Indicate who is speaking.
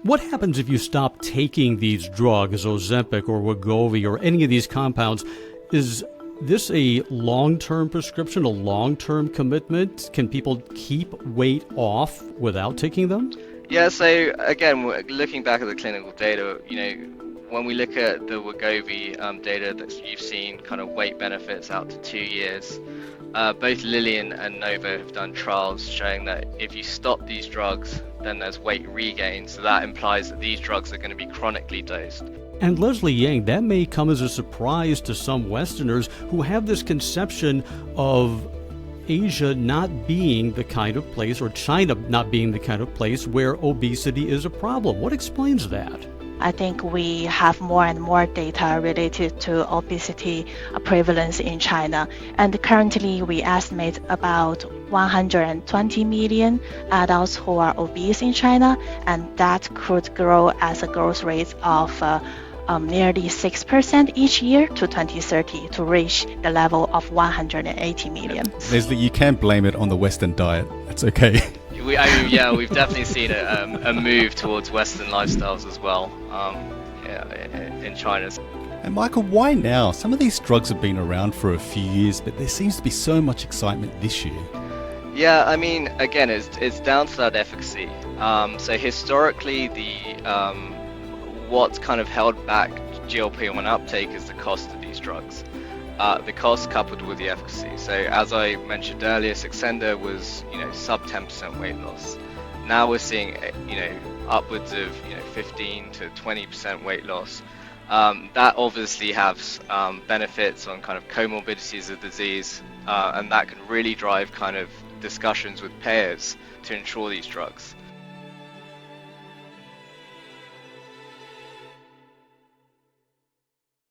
Speaker 1: What happens if you stop taking these drugs, Ozempic or Wegovy or any of these compounds? Is this a long-term prescription, a long-term commitment? Can people keep weight off without taking them?
Speaker 2: Yeah, so again, looking back at the clinical data, when we look at the Wegovy data that you've seen, kind of weight benefits out to 2 years, both Lilly and Novo have done trials showing that if you stop these drugs, then there's weight regain. So that implies that these drugs are going to be chronically dosed.
Speaker 1: And Leslie Yang, that may come as a surprise to some Westerners who have this conception of Asia not being the kind of place, or China not being the kind of place where obesity is a problem. What explains that?
Speaker 3: I think we have more and more data related to obesity prevalence in China. And currently we estimate about 120 million adults who are obese in China, and that could grow as a growth rate of nearly 6% each year to 2030 to reach the level of 180 million.
Speaker 4: Leslie, you can't blame it on the Western diet. That's okay.
Speaker 2: We've definitely seen a move towards Western lifestyles as well in China.
Speaker 4: And Michael, why now? Some of these drugs have been around for a few years, but there seems to be so much excitement this year.
Speaker 2: Yeah, I mean, again, it's down to that efficacy. So historically, what's kind of held back GLP-1 uptake is the cost of these drugs. The cost coupled with the efficacy. So as I mentioned earlier, Saxenda was, sub 10% weight loss. Now we're seeing, upwards of, 15 to 20% weight loss. That obviously has benefits on kind of comorbidities of disease, and that can really drive kind of discussions with payers to insure these drugs.